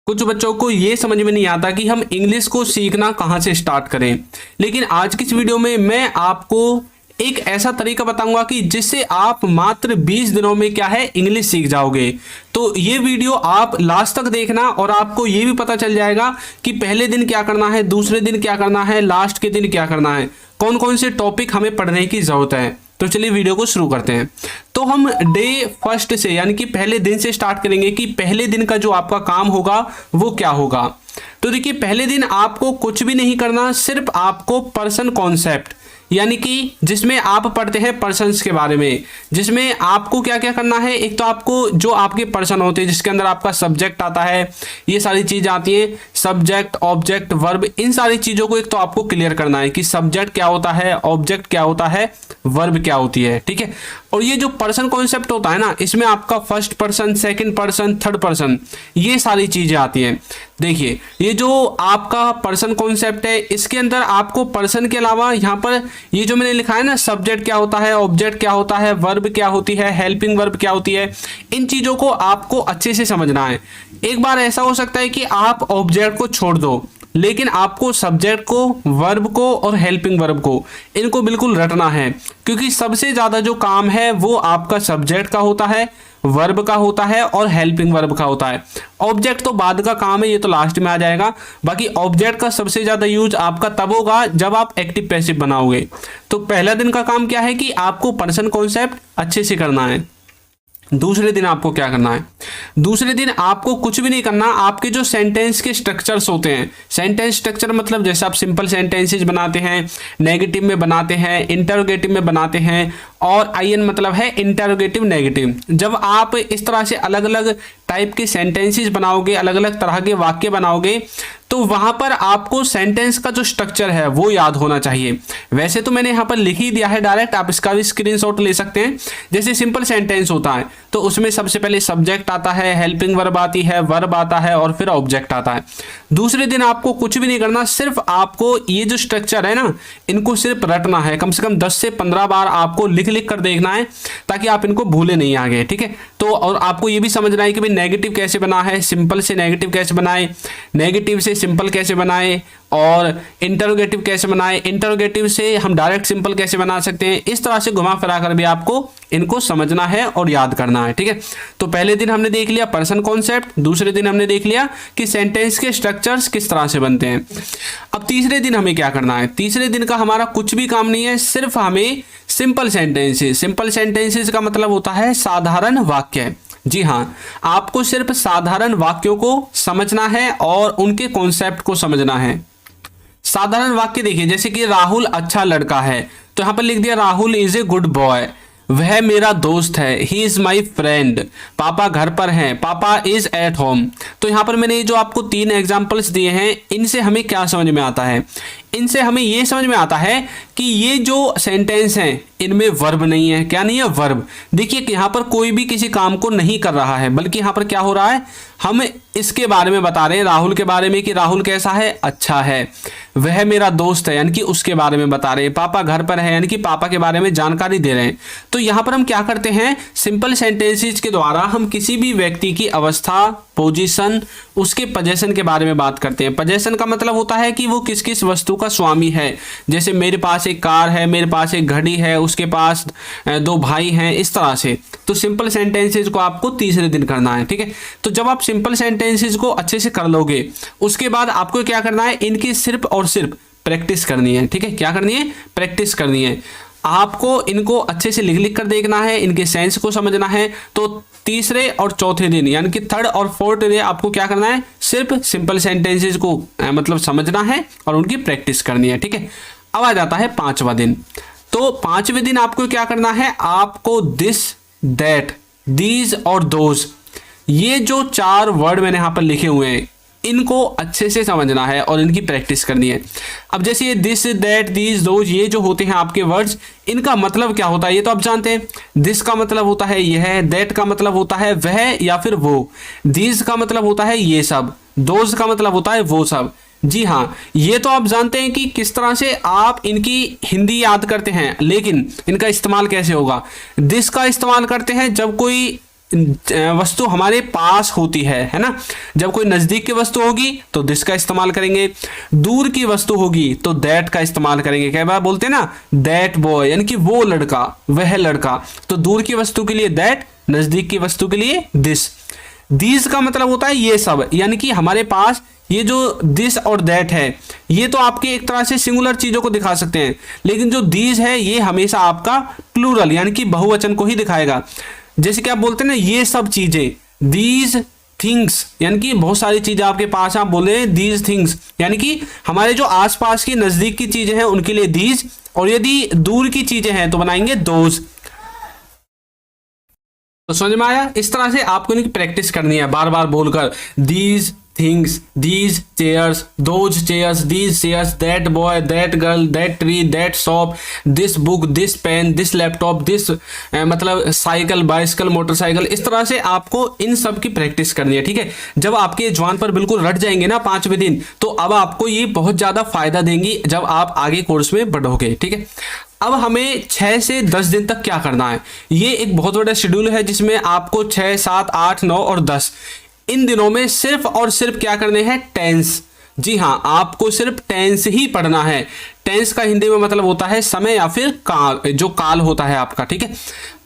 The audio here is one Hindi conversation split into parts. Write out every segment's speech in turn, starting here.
कुछ बच्चों को ये समझ में नहीं आता कि हम इंग्लिश को सीखना कहाँ से स्टार्ट करें। लेकिन आज की इस वीडियो में मैं आपको एक ऐसा तरीका बताऊंगा कि जिससे आप मात्र 20 दिनों में क्या है इंग्लिश सीख जाओगे। तो ये वीडियो आप लास्ट तक देखना और आपको ये भी पता चल जाएगा कि पहले दिन क्या करना है, दूसरे दिन क्या करना है, लास्ट के दिन क्या करना है, कौन कौन से टॉपिक हमें पढ़ने की जरूरत है। तो चलिए वीडियो को शुरू करते हैं। तो हम डे फर्स्ट से यानी कि पहले दिन से स्टार्ट करेंगे कि पहले दिन का जो आपका काम होगा वो क्या होगा। तो देखिए, पहले दिन आपको कुछ भी नहीं करना, सिर्फ आपको पर्सन कॉन्सेप्ट यानी कि जिसमें आप पढ़ते हैं पर्सन्स के बारे में, जिसमें आपको क्या क्या करना है। एक तो आपको जो आपके पर्सन होते हैं जिसके अंदर आपका सब्जेक्ट आता है, ये सारी चीज़ आती हैं, सब्जेक्ट ऑब्जेक्ट वर्ब, इन सारी चीज़ों को एक तो आपको क्लियर करना है कि सब्जेक्ट क्या होता है, ऑब्जेक्ट क्या होता है, वर्ब क्या होती है। ठीक है। और ये जो पर्सन कॉन्सेप्ट होता है ना, इसमें आपका first person, second person, third person, ये सारी चीजें आती हैं। देखिए, ये जो आपका पर्सन कॉन्सेप्ट है इसके अंदर आपको पर्सन के अलावा यहाँ पर ये जो मैंने लिखा है ना, सब्जेक्ट क्या होता है, ऑब्जेक्ट क्या होता है, वर्ब क्या होती है, हेल्पिंग वर्ब क्या होती है, इन चीजों को आपको अच्छे से समझना है। एक बार ऐसा हो सकता है कि आप ऑब्जेक्ट को छोड़ दो, लेकिन आपको सब्जेक्ट को, वर्ब को और हेल्पिंग वर्ब को, इनको बिल्कुल रटना है, क्योंकि सबसे ज़्यादा जो काम है वो आपका सब्जेक्ट का होता है, वर्ब का होता है और हेल्पिंग वर्ब का होता है। ऑब्जेक्ट तो बाद का काम है, ये तो लास्ट में आ जाएगा। बाकी ऑब्जेक्ट का सबसे ज़्यादा यूज आपका तब होगा जब आप एक्टिव पैसिव बनाओगे। तो पहला दिन का काम क्या है कि आपको पर्सन कॉन्सेप्ट अच्छे से करना है। दूसरे दिन आपको क्या करना है? दूसरे दिन आपको कुछ भी नहीं करना। आपके जो सेंटेंस के स्ट्रक्चर्स होते हैं, सेंटेंस स्ट्रक्चर मतलब जैसे आप सिंपल सेंटेंसेस बनाते हैं, नेगेटिव में बनाते हैं, इंटरोगेटिव में बनाते हैं, और आईएन मतलब है इंटरोगेटिव नेगेटिव। जब आप इस तरह से अलग अलग टाइप के सेंटेंसेस बनाओगे, अलग अलग तरह के वाक्य बनाओगे, तो वहां पर आपको सेंटेंस का जो स्ट्रक्चर है वो याद होना चाहिए। वैसे तो मैंने यहाँ पर लिख ही दिया है डायरेक्ट, आप इसका भी स्क्रीनशॉट ले सकते हैं। जैसे सिंपल सेंटेंस होता है तो उसमें सबसे पहले सब्जेक्ट आता है, हेल्पिंग वर्ब आती है, वर्ब आता है और फिर ऑब्जेक्ट आता है। दूसरे दिन आपको कुछ भी नहीं करना, सिर्फ आपको ये जो स्ट्रक्चर है ना, इनको सिर्फ रटना है। कम से कम 10 से 15 बार आपको लिख लिख कर देखना है ताकि आप इनको भूले नहीं आगे। ठीक है। तो और आपको ये भी समझना है कि भाई नेगेटिव कैसे बना है, सिंपल से नेगेटिव कैसे बनाए, नेगेटिव से सिंपल कैसे बनाए, और इंटरोगेटिव कैसे बनाए, इंटरोगेटिव से हम डायरेक्ट सिंपल कैसे बना सकते हैं। इस तरह से घुमा फिरा कर भी आपको इनको समझना है और याद करना है। ठीक है। तो पहले दिन हमने देख लिया पर्सन कॉन्सेप्ट, दूसरे दिन हमने देख लिया कि सेंटेंस के स्ट्रक्चर्स किस तरह से बनते हैं। अब तीसरे दिन हमें क्या करना है? तीसरे दिन का हमारा कुछ भी काम नहीं है, सिर्फ हमें सिंपल सेंटेंसेस, सिंपल सेंटेंसेस का मतलब होता है साधारण वाक्य। जी हाँ, आपको सिर्फ साधारण वाक्यों को समझना है और उनके कॉन्सेप्ट को समझना है। साधारण वाक्य देखिए, जैसे कि राहुल अच्छा लड़का है, तो यहां पर लिख दिया Rahul is a good boy, वह मेरा दोस्त है, ही इज माई फ्रेंड, पापा घर पर हैं, पापा इज एट होम। तो यहां पर मैंने जो आपको 3 एग्जाम्पल्स दिए हैं, इनसे हमें क्या समझ में आता है? इनसे हमें यह समझ में आता है कि ये जो सेंटेंस हैं इनमें वर्ब नहीं है। क्या नहीं है? वर्ब। देखिए कि यहाँ पर कोई भी किसी काम को नहीं कर रहा है, बल्कि यहाँ पर क्या हो रहा है, हम इसके बारे में बता रहे हैं, राहुल के बारे में, कि राहुल कैसा है, अच्छा है, वह मेरा दोस्त है यानी कि उसके बारे में बता रहे हैं, पापा घर पर है यानी कि पापा के बारे में जानकारी दे रहे हैं। तो यहाँ पर हम क्या करते हैं, सिंपल सेंटेंसेस के द्वारा हम किसी भी व्यक्ति की अवस्था, पोजीशन, उसके पोजेशन के बारे में बात करते हैं। पोजेशन का मतलब होता है कि वो किस किस वस्तु का स्वामी है। जैसे मेरे पास एक कार है, मेरे पास एक घड़ी है, उसके पास 2 भाई हैं, इस तरह से। तो सिंपल सेंटेंसेस को आपको तीसरे दिन करना है। ठीक है। तो जब आप सिंपल सेंटेंसेस को अच्छे से कर लोगे, उसके बाद आपको क्या करना है, इनकी सिर्फ और सिर्फ प्रैक्टिस करनी है। ठीक है। क्या करनी है? प्रैक्टिस करनी है। आपको इनको अच्छे से लिख लिख कर देखना है, इनके सेंस को समझना है। तो तीसरे और चौथे दिन यानी कि थर्ड और फोर्थ डे आपको क्या करना है, सिर्फ सिंपल सेंटेंसेस को मतलब समझना है और उनकी प्रैक्टिस करनी है। ठीक है। अब आ जाता है 5वां दिन। तो 5वें दिन आपको क्या करना है, आपको दिस, दैट, दीज और दोज, ये जो 4 वर्ड मैंने यहां पर लिखे हुए हैं, इनको अच्छे से समझना है और इनकी प्रैक्टिस करनी है। अब जैसे ये दिस, दैट, दीज, दोज, ये जो होते हैं आपके वर्ड्स, इनका मतलब क्या होता है ये तो आप जानते हैं। दिस का मतलब होता है यह, दैट का मतलब होता है वह या फिर वो, दीज का मतलब होता है ये सब, दोज का मतलब होता है वो सब। जी हाँ, ये तो आप जानते हैं कि किस तरह से आप इनकी हिंदी याद करते हैं, लेकिन इनका इस्तेमाल कैसे होगा। दिस का इस्तेमाल करते हैं जब कोई वस्तु हमारे पास होती है ना। जब कोई नजदीक की वस्तु होगी तो दिस का इस्तेमाल करेंगे, दूर की वस्तु होगी तो दैट का इस्तेमाल करेंगे। कई बार बोलते हैं ना दैट बॉय, यानी कि वो लड़का, वह लड़का। तो दूर की वस्तु के लिए दैट, नजदीक की वस्तु के लिए दिस। दीज का मतलब होता है ये सब, यानी कि हमारे पास ये जो दिस और दैट है ये तो आपके एक तरह से सिंगुलर चीजों को दिखा सकते हैं, लेकिन जो दीज है ये हमेशा आपका प्लूरल यानी कि बहुवचन को ही दिखाएगा। जैसे कि आप बोलते हैं ना ये सब चीजें, दीज थिंग्स, यानी कि बहुत सारी चीजें आपके पास, आप बोले दीज थिंग्स, यानी कि हमारे जो आसपास की नजदीक की चीजें हैं उनके लिए दीज, और यदि दूर की चीजें हैं तो बनाएंगे दोज। तो समझ में आया? इस तरह से आपको इनकी प्रैक्टिस करनी है, बार बार बोलकर these things, these chairs, those chairs, these chairs, that boy, that girl, that tree, that shop, this book, this pen, this laptop, this मतलब साइकिल, बाइसिकल, मोटरसाइकिल। इस तरह से आपको इन सब की प्रैक्टिस करनी है, ठीक है। जब आपके जुबान पर बिल्कुल रट जाएंगे ना 5वें दिन, तो अब आपको ये बहुत ज्यादा फायदा देंगी जब आप आगे कोर्स में बढ़ोगे, ठीक है। अब हमें 6 से 10 दिन तक क्या करना है, ये एक बहुत बड़ा शेड्यूल है जिसमें आपको 6, 7, 8, 9 और 10 इन दिनों में सिर्फ और सिर्फ क्या करने हैं, टेंस। जी हाँ, आपको सिर्फ टेंस ही पढ़ना है। टेंस का हिंदी में मतलब होता है समय या फिर काल, जो काल होता है आपका, ठीक है।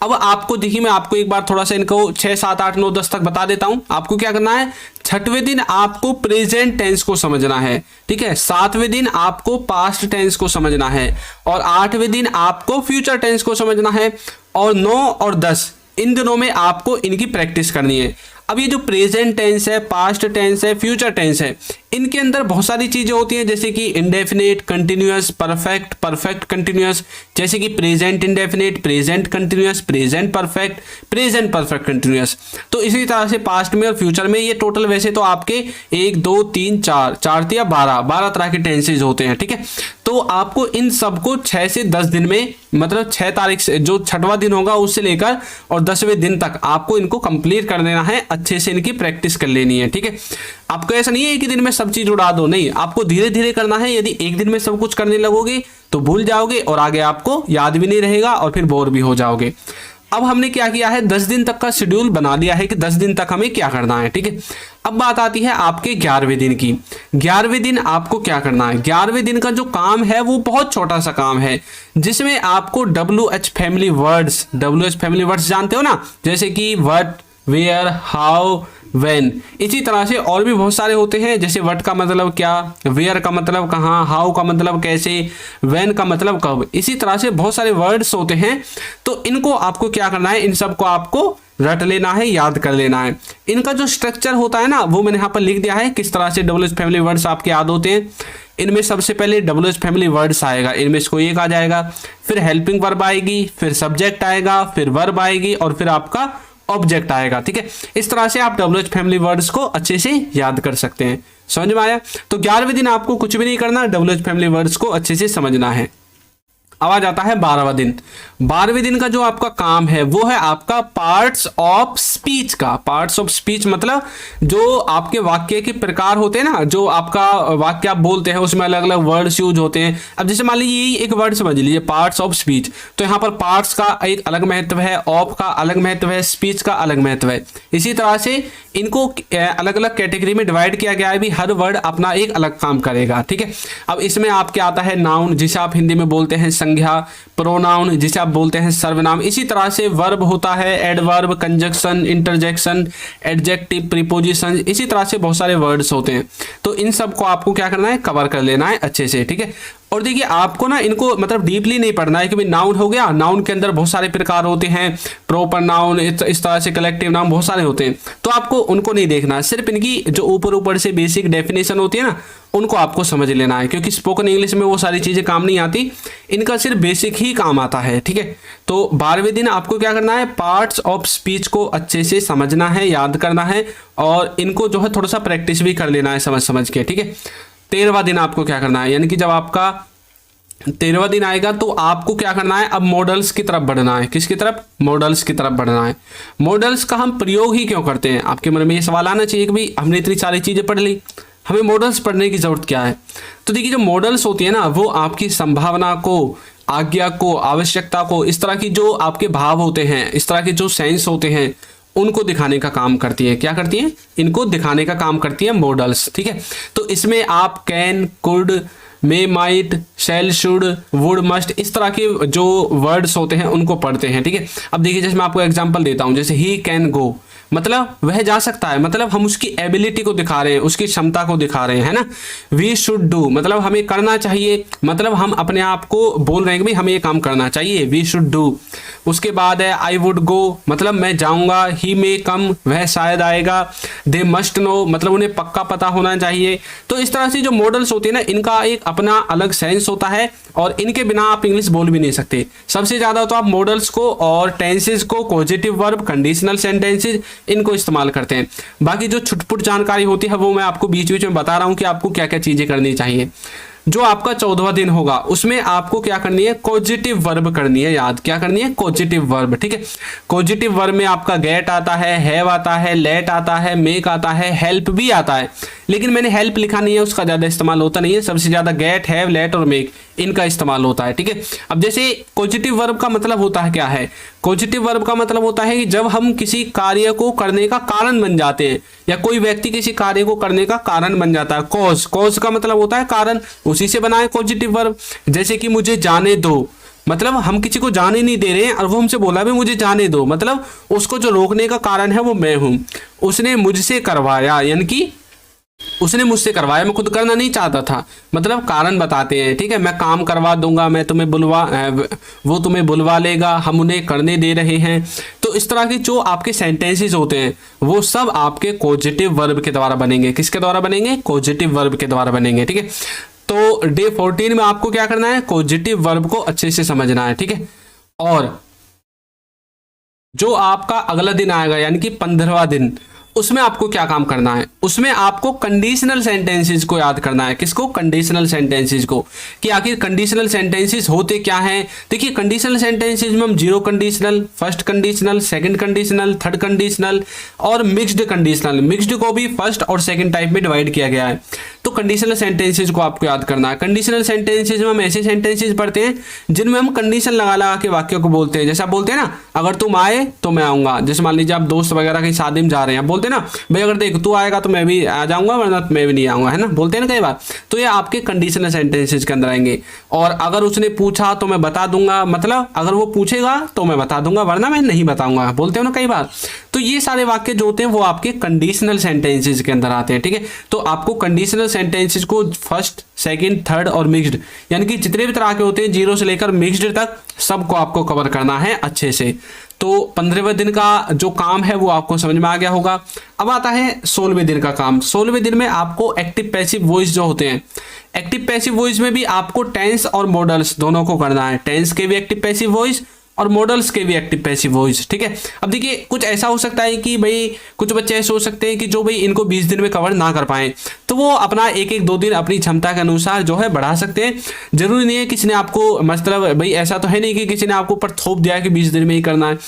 अब आपको देखिए, मैं आपको एक बार थोड़ा सा इनको 6, 7, 8, 9, 10 तक बता देता हूं। आपको क्या करना है, 6वें दिन आपको प्रेजेंट टेंस को समझना है, ठीक है। 7वें दिन आपको पास्ट टेंस को समझना है, और 8वें दिन आपको फ्यूचर टेंस को समझना है, और 9 और 10 इन दिनों में आपको इनकी प्रैक्टिस करनी है। अब ये जो प्रेजेंट टेंस है, पास्ट टेंस है, फ्यूचर टेंस है, इनके अंदर बहुत सारी चीजें होती हैं, जैसे कि indefinite, continuous, perfect, perfect continuous, जैसे कि present indefinite, present continuous, present perfect, present perfect continuous. तो इसी तरह से पास्ट में और फ्यूचर में ये टोटल वैसे तो आपके 1, 2, 3, 4 या 12 तरह के टेंसेज होते हैं, ठीक है। तो आपको इन सबको 6 से 10 दिन में, मतलब 6 तारीख से जो 6वां दिन होगा उससे लेकर और 10वें दिन तक आपको इनको कंप्लीट कर देना है, अच्छे से इनकी प्रैक्टिस कर लेनी है, ठीक है। आपको ऐसा नहीं है कि दिन में सब चीज उड़ा दो, नहीं, आपको धीरे धीरे करना है। यदि एक दिन में सब कुछ करने लगोगे तो भूल जाओगे और आगे आपको याद भी नहीं रहेगा और फिर बोर भी हो जाओगे। अब हमने क्या किया है, 10 दिन तक का शेड्यूल बना दिया है कि 10 दिन तक हमें क्या करना है, ठीक है। अब बात आती है आपके 11वें दिन की। 11वें दिन आपको क्या करना है, 11वें दिन का जो काम है वो बहुत छोटा सा काम है, जिसमें आपको WH family words, WH family words जानते हो ना, जैसे कि व्हाट, वेयर, हाउ, व्हेन। इसी तरह से और भी बहुत सारे होते हैं, जैसे व्हाट का मतलब क्या, वेयर का मतलब कहाँ, हाउ का मतलब कैसे, व्हेन का मतलब कब। इसी तरह से बहुत सारे वर्ड्स होते हैं, तो इनको आपको क्या करना है, इन सबको आपको रट लेना है, याद कर लेना है। इनका जो स्ट्रक्चर होता है ना वो मैंने यहाँ पर लिख दिया है, किस तरह से WH फैमिली वर्ड्स आपके याद होते हैं। इनमें सबसे पहले WH फैमिली वर्ड्स आएगा, इनमें से कोई एक आ जाएगा, फिर हेल्पिंग वर्ब आएगी, फिर सब्जेक्ट आएगा, फिर वर्ब आएगी और फिर आपका ऑब्जेक्ट आएगा, ठीक है। इस तरह से आप WH फैमिली वर्ड्स को अच्छे से याद कर सकते हैं। समझ में आया? तो 11वें दिन आपको कुछ भी नहीं करना, WH फैमिली वर्ड्स को अच्छे से समझना है। अब आ जाता है 12वां दिन। 12वें दिन का जो आपका काम है वो है आपका पार्ट्स ऑफ स्पीच का। पार्ट्स ऑफ स्पीच मतलब जो आपके वाक्य के प्रकार होते हैं ना, जो आपका वाक्य आप बोलते हैं उसमें अलग अलग वर्ड्स यूज होते हैं। अब जैसे मान लीजिए यही एक वर्ड समझ लीजिए, पार्ट्स ऑफ स्पीच, तो यहाँ पर पार्ट्स का एक अलग महत्व है, ऑफ का अलग महत्व है, स्पीच का अलग महत्व है। इसी तरह से इनको अलग अलग कैटेगरी में डिवाइड किया गया है, भी हर वर्ड अपना एक अलग काम करेगा, ठीक है। अब इसमें आपके आता है नाउन, जिसे आप हिंदी में बोलते हैं संज्ञा, प्रोनाउन जिसे आप बोलते हैं सर्वनाम। इसी तरह से वर्ब होता है adverb, conjunction, interjection, adjective, preposition. इसी तरह से बहुत सारे वर्ड्स होते हैं, तो इन सब को आपको क्या करना है, कवर कर लेना है अच्छे से, ठीक है। और देखिए आपको ना इनको मतलब डीपली नहीं पढ़ना है कि भाई नाउन हो गया, नाउन के अंदर बहुत सारे प्रकार होते हैं, प्रॉपर नाउन, इस तरह से कलेक्टिव नाउन, बहुत सारे होते हैं, तो आपको उनको नहीं देखना है। सिर्फ इनकी जो ऊपर ऊपर से बेसिक डेफिनेशन होती है ना, उनको आपको समझ लेना है, क्योंकि स्पोकन इंग्लिश में वो सारी चीज़ें काम नहीं आती, इनका सिर्फ बेसिक ही काम आता है, ठीक है। तो 12वें दिन आपको क्या करना है, पार्ट्स ऑफ स्पीच को अच्छे से समझना है, याद करना है, और इनको जो है थोड़ा सा प्रैक्टिस भी कर लेना है समझ समझ के, ठीक है। 13वां दिन आपको क्या करना है, यानी कि जब आपका 13वां दिन आएगा तो आपको क्या करना है, अब मॉडल्स की तरफ बढ़ना है। किसकी तरफ, मॉडल्स की तरफ बढ़ना है। मॉडल्स का हम प्रयोग ही क्यों करते हैं, आपके मन में ये सवाल आना चाहिए कि भाई हमने इतनी सारी चीज़ें पढ़ ली, हमें मॉडल्स पढ़ने की जरूरत क्या है। तो देखिए जो मॉडल्स होती है ना, वो आपकी संभावना को, आज्ञा को, आवश्यकता को, इस तरह की जो आपके भाव होते हैं, इस तरह के जो सेंस होते हैं, उनको दिखाने का काम करती है। क्या करती हैं? इनको दिखाने का काम करती है मॉडल्स, ठीक है। तो इसमें आप can, could, may, might, shall, should, would, must, इस तरह के जो वर्ड्स होते हैं उनको पढ़ते हैं, ठीक है। अब देखिए जैसे मैं आपको एग्जांपल देता हूं, जैसे ही कैन गो, मतलब वह जा सकता है, मतलब हम उसकी एबिलिटी को दिखा रहे हैं, उसकी क्षमता को दिखा रहे हैं, है ना। वी शुड डू, मतलब हमें करना चाहिए, मतलब हम अपने आप को बोल रहे हैं कि भाई हमें ये काम करना चाहिए, वी शुड डू। उसके बाद है आई वुड गो, मतलब मैं जाऊंगा। ही मे कम, वह शायद आएगा। दे मस्ट नो, मतलब उन्हें पक्का पता होना चाहिए। तो इस तरह से जो मॉडल्स होते हैं ना, इनका एक अपना अलग सेंस होता है और इनके बिना आप इंग्लिश बोल भी नहीं सकते। सबसे ज्यादा तो आप मॉडल्स को और टेंसेस को, पॉजिटिव वर्ब, कंडीशनल सेंटेंसेस, इनको इस्तेमाल करते हैं। बाकी जो छुटपुट जानकारी होती है वो मैं आपको बीच बीच में बता रहा हूं कि आपको क्या क्या चीजें करनी चाहिए। जो आपका 14वां दिन होगा उसमें आपको क्या करनी है? पॉजिटिव वर्ब करनी है। याद क्या करनी है? पॉजिटिव वर्ब, ठीक है। पॉजिटिव वर्ब में आपका गेट आता है, हैव आता है, लेट आता है, मेक आता है, हेल्प भी आता है, लेकिन मैंने हेल्प लिखा नहीं है, उसका ज्यादा इस्तेमाल होता नहीं है। सबसे ज्यादा गेट, हैव, लेट और मेक, इनका इस्तेमाल होता है, ठीक है। अब जैसे पॉजिटिव वर्ब का मतलब होता है क्या है? पॉजिटिव वर्ब का मतलब होता है कि जब हम किसी कार्य को करने का कारण बन जाते हैं या कोई व्यक्ति किसी कार्य को करने का कारण बन जाता है। कॉज का मतलब होता है कारण, उसी से बना है पॉजिटिव वर्ब। जैसे कि मुझे जाने दो, मतलब हम किसी को जाने नहीं दे रहे हैं और वो हमसे बोला भी मुझे जाने दो, मतलब उसको जो रोकने का कारण है वो मैं हूं। उसने मुझसे करवाया, यानी कि उसने मुझसे करवाया, मैं खुद करना नहीं चाहता था, मतलब कारण बताते हैं, ठीक है। मैं काम करवा दूंगा, मैं तुम्हें वो तुम्हें बुलवा लेगा, हम उन्हें करने दे रहे हैं। तो इस तरह के जो आपके सेंटेंसेस होते हैं वो सब आपके पॉजिटिव वर्ब के द्वारा बनेंगे। किसके द्वारा बनेंगे? पॉजिटिव वर्ब के द्वारा बनेंगे, ठीक है। तो डे 14 में आपको क्या करना है? पॉजिटिव वर्ब को अच्छे से समझना है, ठीक है। और जो आपका अगला दिन आएगा यानी कि 15वां दिन, उसमें आपको क्या काम करना है? उसमें आपको कंडीशनल सेंटेंसेस को याद करना है। किसको? कंडीशनल सेंटेंसेस को, कि आखिर कंडीशनल सेंटेंसेस होते क्या हैं। देखिए कंडीशनल सेंटेंसेस में हम zero conditional, first conditional, second conditional, third conditional और मिक्स्ड कंडीशनल, मिक्स्ड को भी फर्स्ट और सेकंड टाइप में डिवाइड किया गया है। तो कंडीशनल सेंटेंसेस को आपको याद करना है। कंडीशनल सेंटेंसेस में हम ऐसे सेंटेंसेस पढ़ते हैं जिनमें हम कंडीशन लगा लगा के वाक्यों को बोलते हैं। जैसे आप बोलते हैं ना, अगर तुम आए तो मैं आऊंगा। जैसे मान लीजिए आप दोस्त वगैरह की शादी में जा रहे हैं, बोलते हैं ना भाई अगर देख तू आएगा तो मैं भी आ जाऊंगा, वरना मैं भी नहीं आऊंगा, है ना, बोलते हैं ना कई बार। तो ये आपके कंडीशनल सेंटेंसेस के अंदर आएंगे। और अगर उसने पूछा तो मैं बता दूंगा, मतलब अगर वो पूछेगा तो मैं बता दूंगा, वरना मैं नहीं बताऊंगा, बोलते हो ना कई बार। तो ये सारे वाक्य जो होते हैं वो आपके कंडीशनल सेंटेंसेस के अंदर आते हैं, ठीक है। तो आपको कंडीशनल सेंटेंसेस को फर्स्ट, सेकंड, थर्ड और मिक्स्ड, यानी कि जितने भी तरह के होते हैं जीरो से लेकर मिक्स्ड तक, सबको आपको कवर करना है अच्छे से। तो 15वें दिन का जो काम है वो आपको समझ में आ गया होगा। अब आता है 16वें दिन का काम। 16वें दिन में आपको एक्टिव पैसिव वॉइस जो होते हैं, एक्टिव पैसिव वॉइस में भी आपको टेंस और मॉडल्स दोनों को करना है। टेंस के भी एक्टिव पैसिव वॉइस और मॉडल्स के भी एक्टिव पैसिव वॉइस, ठीक है। अब देखिए कुछ ऐसा हो सकता है कि भाई कुछ बच्चे ऐसे हो सकते हैं कि जो भाई इनको 20 दिन में कवर ना कर पाए, तो वो अपना एक एक 2 दिन अपनी क्षमता के अनुसार जो है बढ़ा सकते हैं। जरूरी नहीं है किसी ने आपको, मतलब भाई ऐसा तो है नहीं कि किसी ने आपको ऊपर थोप दिया है कि 20 दिन में ही करना है।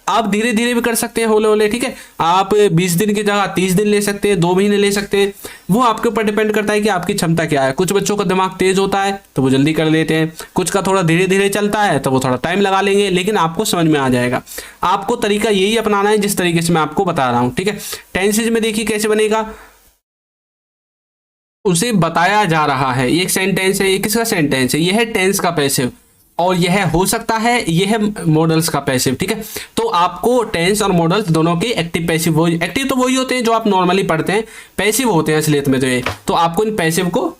आप धीरे धीरे भी कर सकते हैं, होले होले, ठीक है। आप 20 दिन की जगह 30 दिन ले सकते हैं, 2 महीने ले सकते हैं। वो आपके ऊपर डिपेंड करता है कि आपकी क्षमता क्या है। कुछ बच्चों का दिमाग तेज होता है तो वो जल्दी कर लेते हैं, कुछ का थोड़ा धीरे धीरे चलता है तो वो थोड़ा टाइम लगा लेंगे, लेकिन आपको समझ में आ जाएगा। आपको तरीका यही अपनाना है जिस तरीके से मैं आपको बता रहा हूं, ठीक है। टेंसेज में देखिए कैसे बनेगा, उसे बताया जा रहा है। ये एक सेंटेंस है, ये किसका सेंटेंस है? यह है टेंस का पैसिव, और यह हो सकता है यह है मॉडल्स का पैसिव, ठीक है। तो आपको टेंस और मॉडल्स दोनों के एक्टिव पैसिव, वही एक्टिव तो वही होते हैं जो आप नॉर्मली पढ़ते हैं, पैसिव होते हैं असलियत में। तो आपको इन पैसिव को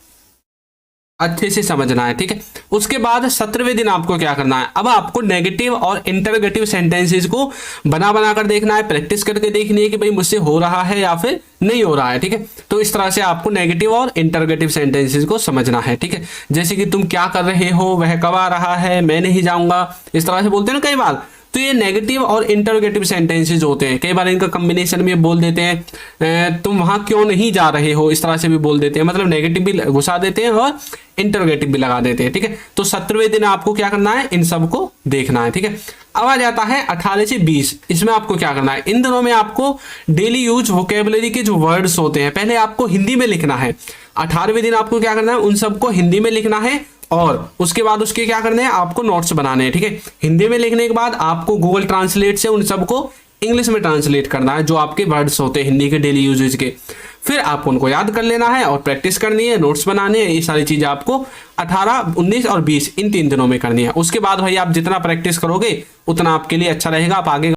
अच्छे से समझना है, ठीक है। उसके बाद 17वें दिन आपको क्या करना है? अब आपको नेगेटिव और इंटरोगेटिव सेंटेंसेस को बना बना कर देखना है, प्रैक्टिस करके देखनी है कि भाई मुझसे हो रहा है या फिर नहीं हो रहा है, ठीक है। तो इस तरह से आपको नेगेटिव और इंटरोगेटिव सेंटेंसेस को समझना है, ठीक है। जैसे कि तुम क्या कर रहे हो, वह कब आ रहा है, मैं नहीं जाऊंगा, इस तरह से बोलते हैं ना कई बार। तो ये नेगेटिव और इंटरोगेटिव सेंटेंसेस होते हैं। कई बार इनका कॉम्बिनेशन में बोल देते हैं तुम वहां क्यों नहीं जा रहे हो, इस तरह से भी बोल देते हैं, मतलब नेगेटिव भी घुसा देते हैं और इंटरोगेटिव भी लगा देते हैं, ठीक है। तो 17वें दिन आपको क्या करना है? इन सब को देखना है, ठीक है। अब आ जाता है 18 से 20। इसमें आपको क्या करना है? इन दिनों में आपको डेली यूज वोकेबुलरी के जो वर्ड्स होते हैं पहले आपको हिंदी में लिखना है। 18वें दिन आपको क्या करना है? उन सबको हिंदी में लिखना है और उसके बाद उसके क्या करने हैं? आपको नोट्स बनाने हैं, ठीक है। हिंदी में लिखने के बाद आपको गूगल ट्रांसलेट से उन सबको इंग्लिश में ट्रांसलेट करना है, जो आपके वर्ड्स होते हैं हिंदी के डेली यूजेज के। फिर आपको उनको याद कर लेना है और प्रैक्टिस करनी है, नोट्स बनाने हैं। ये सारी चीज़ें आपको 18, 19 और 20 इन 3 दिनों में करनी है। उसके बाद भाई आप जितना प्रैक्टिस करोगे उतना आपके लिए अच्छा रहेगा। आप आगे